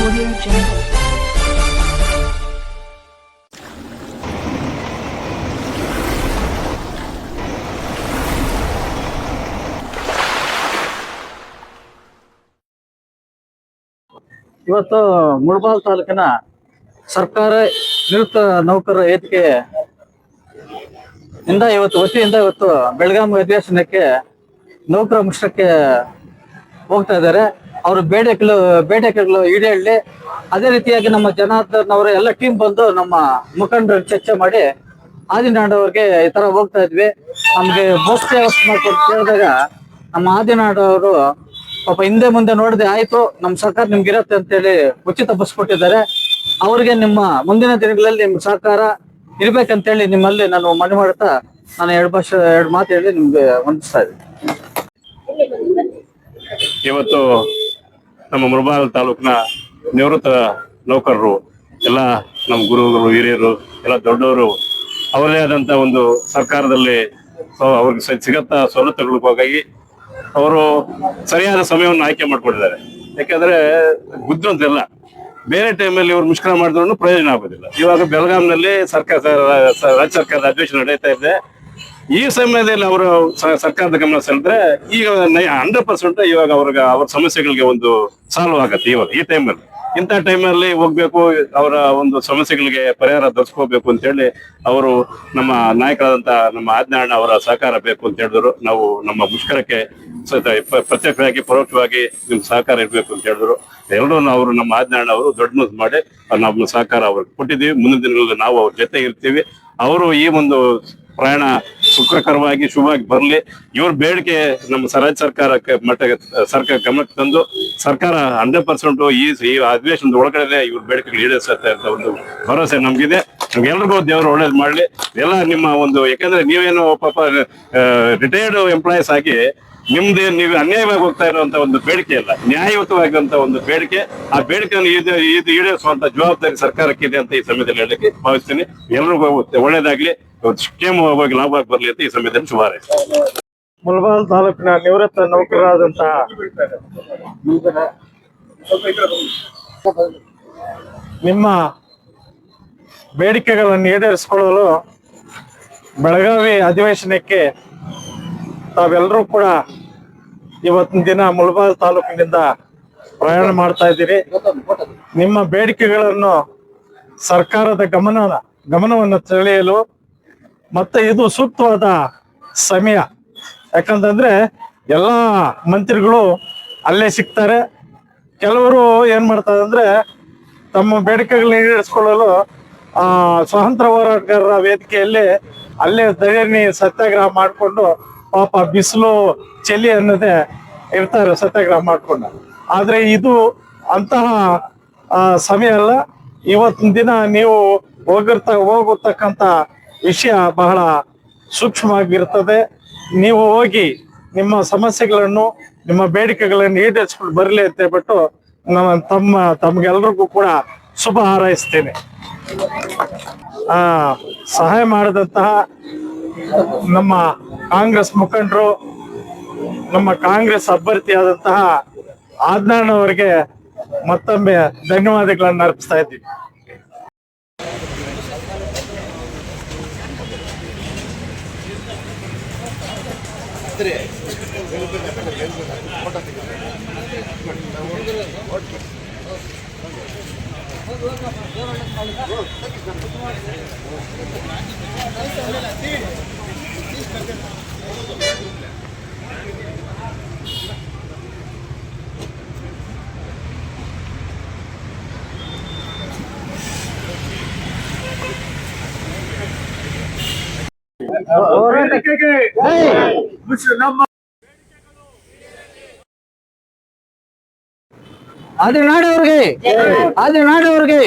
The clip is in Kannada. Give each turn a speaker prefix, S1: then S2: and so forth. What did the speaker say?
S1: Audio Jungle.
S2: ಇವತ್ತು ಮುಳಬಾಗಿಲು ತಾಲೂಕಿನ ಸರ್ಕಾರ ನಿವೃತ್ತ ನೌಕರರ ಏತಿಕೆ ವತಿಯಿಂದ ಇವತ್ತು ಬೆಳಗಾವಿ ಅಧಿವೇಶನಕ್ಕೆ ನೌಕರ ಮುಷ್ಕರಕ್ಕೆ ಹೋಗ್ತಾ ಇದ್ದಾರೆ. ಅವರು ಬೇಡಿಕೆಗಳು ಈಡೇರಲಿ. ಅದೇ ರೀತಿಯಾಗಿ ನಮ್ಮ ಜನಾರ್ದನ್ ಅವರ ಎಲ್ಲ ಟೀಮ್ ಬಂದು ನಮ್ಮ ಮುಖಂಡರು ಚರ್ಚೆ ಮಾಡಿ ಆದಿನಾಡು ಅವ್ರಿಗೆ ಈ ತರ ಹೋಗ್ತಾ ಇದ್ವಿ, ನಮ್ಗೆ ಬೋಸ್ಟ್ ವ್ಯವಸ್ಥೆ ಮಾಡ್ಕೊಂಡು ಕೇಳಿದಾಗ ನಮ್ಮ ಆದಿನಾಡು ಅವರು ಪಾಪ ಹಿಂದೆ ಮುಂದೆ ನೋಡದೆ ಆಯ್ತು ನಮ್ಮ ಸರ್ಕಾರ ನಿಮ್ಗೆ ಇರತ್ತೆ ಅಂತೇಳಿ ಉಚಿತ ಬಸ್ ಕೊಟ್ಟಿದ್ದಾರೆ. ಅವ್ರಿಗೆ ನಿಮ್ಮ ಮುಂದಿನ ದಿನಗಳಲ್ಲಿ ನಿಮ್ ಸಹಕಾರ ಇರ್ಬೇಕಂತೇಳಿ ನಿಮ್ಮಲ್ಲಿ ನಾನು ಮನವಿ ಮಾಡ್ತಾ ನಾನು ಎರಡು ಮಾತು ಹೇಳಿ ನಿಮ್ಗೆ ವಂದಿಸ್ತಾ ಇದ್ದೀನಿ.
S3: ಇವತ್ತು ನಮ್ಮ ಮುಳಬಾಗಿಲು ತಾಲೂಕಿನ ನಿವೃತ್ತ ನೌಕರರು ಎಲ್ಲ ನಮ್ಮ ಗುರುಗಳು ಹಿರಿಯರು ಎಲ್ಲ ದೊಡ್ಡವರು ಅವರೇ ಆದಂತ ಒಂದು ಸರ್ಕಾರದಲ್ಲಿ ಅವ್ರಿಗೆ ಸಿಗತ್ತ ಸವಲತ್ತುಗಳಿಗಾಗಿ ಅವರು ಸರಿಯಾದ ಸಮಯವನ್ನು ಆಯ್ಕೆ ಮಾಡ್ಕೊಂಡಿದ್ದಾರೆ. ಯಾಕಂದ್ರೆ ಬುದ್ಧಿವಂತರೆಲ್ಲ ಬೇರೆ ಟೈಮಲ್ಲಿ ಇವ್ರು ಮುಷ್ಕರ ಮಾಡಿದ್ರು ಪ್ರಯೋಜನ ಆಗೋದಿಲ್ಲ. ಇವಾಗ ಬೆಳಗಾಂನಲ್ಲಿ ರಾಜ್ಯ ಸರ್ಕಾರದ ಅಧಿವೇಶನ ನಡೀತಾ ಇದೆ. ಈ ಸಮಯದಲ್ಲಿ ಅವರು ಸರ್ಕಾರದ ಗಮನ ಸೆಳೆದ್ರೆ ಈಗ 100% ಇವಾಗ ಅವ್ರ ಸಮಸ್ಯೆಗಳಿಗೆ ಒಂದು ಸಾಲ್ವ್ ಆಗತ್ತೆ. ಇವಾಗ ಈ ಟೈಮಲ್ಲಿ ಇಂಥ ಟೈಮಲ್ಲಿ ಹೋಗ್ಬೇಕು, ಅವರ ಒಂದು ಸಮಸ್ಯೆಗಳಿಗೆ ಪರಿಹಾರ ದೊರಸ್ಕೋಬೇಕು ಅಂತ ಹೇಳಿ ಅವರು ನಮ್ಮ ನಾಯಕರಾದಂತ ನಮ್ಮ ಆಜ್ಞಾನ ಅವರ ಸಹಕಾರ ಬೇಕು ಅಂತ ಹೇಳಿದ್ರು. ನಾವು ನಮ್ಮ ಮುಷ್ಕರಕ್ಕೆ ಪ್ರತ್ಯಕ್ಷವಾಗಿ ಪರೋಕ್ಷವಾಗಿ ನಿಮ್ ಸಹಕಾರ ಇರ್ಬೇಕು ಅಂತ ಹೇಳಿದ್ರು. ಎಲ್ಲರೂ ಅವರು ನಮ್ಮ ಆಜ್ಞಾನ ಅವರು ದೊಡ್ಡ ಮನಸ್ಸು ಮಾಡಿ ನಮ್ಮ ಸಹಕಾರ ಅವ್ರಿಗೆ ಕೊಟ್ಟಿದ್ದೀವಿ. ಮುಂದಿನ ದಿನಗಳಲ್ಲಿ ನಾವು ಅವ್ರ ಜೊತೆ ಇರ್ತೀವಿ. ಅವರು ಈ ಒಂದು ಪ್ರಯಾಣ ಸುಖಕರವಾಗಿ ಶುಭವಾಗಿ ಬರ್ಲಿ. ಇವ್ರ ಬೇಡಿಕೆ ನಮ್ಮ ರಾಜ್ಯ ಸರ್ಕಾರಕ್ಕೆ ಸರ್ಕಾರ ಗಮನಕ್ಕೆ ತಂದು ಸರ್ಕಾರ 100% ಈ ಅಧಿವೇಶನದ ಒಳಗಡೆ ಇವ್ರ ಬೇಡಿಕೆಗಳು ಈಡೇರಿಸುತ್ತೆ ಅಂತ ಒಂದು ಭರವಸೆ ನಮ್ಗಿದೆ. ನಮ್ಗೆಲ್ರಿಗೂ ದೇವರು ಒಳ್ಳೇದು ಮಾಡ್ಲಿ. ಎಲ್ಲ ನಿಮ್ಮ ಒಂದು, ಯಾಕಂದ್ರೆ ನೀವೇನು ಪಾಪ ರಿಟೈರ್ಡ್ ಎಂಪ್ಲಾಯೀಸ್ ಆಗಿ ನೀವು ಅನ್ಯಾಯವಾಗಿ ಹೋಗ್ತಾ ಇರುವಂತ ಒಂದು ಬೇಡಿಕೆ ಅಲ್ಲ, ನ್ಯಾಯಯುತವಾಗಿರುವಂತ ಒಂದು ಬೇಡಿಕೆ. ಆ ಬೇಡಿಕೆಯನ್ನು ಈಡೇರಿಸುವಂತ ಜವಾಬ್ದಾರಿ ಸರ್ಕಾರಕ್ಕಿದೆ ಅಂತ ಈ ಸಮಯದಲ್ಲಿ ಹೇಳಲಿಕ್ಕೆ ಭಾವಿಸ್ತೀನಿ. ಎಲ್ರಿಗೂ ಒಳ್ಳೇದಾಗ್ಲಿ, ಕ್ಷೇಮವಾಗಿ ಲಾಭವಾಗಿ ಬರ್ಲಿ ಅಂತ ಈ ಸಮಯದಲ್ಲಿ ಶುಭ ಹಾರೈಸ್ತೀನಿ.
S2: ಮುಳಬಾಗಿಲು ತಾಲೂಕಿನ ನಿವೃತ್ತ ನೌಕರರಾದಂತಹ ನಿಮ್ಮ ಬೇಡಿಕೆಗಳನ್ನು ಈಡೇರಿಸಿಕೊಳ್ಳಲು ಬೆಳಗಾವಿ ಅಧಿವೇಶನಕ್ಕೆ ತಾವೆಲ್ಲರೂ ಕೂಡ ಇವತ್ತಿನ ದಿನ ಮುಳಬಾಗಿಲು ತಾಲೂಕಿನಿಂದ ಪ್ರಯಾಣ ಮಾಡ್ತಾ ಇದ್ದೀರಿ. ನಿಮ್ಮ ಬೇಡಿಕೆಗಳನ್ನು ಸರ್ಕಾರದ ಗಮನವನ್ನು ಸೆಳೆಯಲು ಮತ್ತೆ ಇದು ಸೂಕ್ತವಾದ ಸಮಯ. ಯಾಕಂತಂದ್ರೆ ಎಲ್ಲ ಮಂತ್ರಿಗಳು ಅಲ್ಲೇ ಸಿಗ್ತಾರೆ. ಕೆಲವರು ಏನ್ ಮಾಡ್ತಾರೆ ಅಂದ್ರೆ ತಮ್ಮ ಬೇಡಿಕೆಗಳನ್ನ ಈಡೇರಿಸಿಕೊಳ್ಳಲು ಸ್ವಾತಂತ್ರ್ಯ ಹೋರಾಟಗಾರರ ವೇದಿಕೆಯಲ್ಲಿ ಅಲ್ಲೇ ಧರಣಿ ಸತ್ಯಾಗ್ರಹ ಮಾಡಿಕೊಂಡು ಪಾಪ ಬಿಸಿಲು ಚಳಿ ಅನ್ನೋದೇ ಇರ್ತಾರೆ ಸತ್ಯಾಗ್ರಹ ಮಾಡ್ಕೊಂಡು. ಆದ್ರೆ ಇದು ಅಂತಹ ಸಮಯ ಅಲ್ಲ. ಇವತ್ತಿನ ದಿನ ನೀವು ಹೋಗತಕ್ಕಂತ ವಿಷಯ ಬಹಳ ಸೂಕ್ಷ್ಮವಾಗಿರ್ತದೆ. ನೀವು ಹೋಗಿ ನಿಮ್ಮ ಸಮಸ್ಯೆಗಳನ್ನು ನಿಮ್ಮ ಬೇಡಿಕೆಗಳನ್ನು ಈಡೇರಿಸ್ಕೊಂಡು ಬರಲಿ ಅಂತ ಹೇಳ್ಬಿಟ್ಟು ತಮ್ಗೆಲ್ರಿಗೂ ಕೂಡ ಶುಭ ಹಾರೈಸ್ತೇನೆ. ಸಹಾಯ ಮಾಡಿದಂತಹ ನಮ್ಮ ಕಾಂಗ್ರೆಸ್ ಮುಖಂಡರು, ನಮ್ಮ ಕಾಂಗ್ರೆಸ್ ಅಭ್ಯರ್ಥಿಯಾದಂತಹ ಆಜ್ಞಾನ್ ಅವರಿಗೆ ಮತ್ತೊಮ್ಮೆ ಧನ್ಯವಾದಗಳನ್ನು ಅರ್ಪಿಸ್ತಾ ಇದ್ದೀವಿ. ಆದಿನಾಡು ಅವ್ರಿಗೆ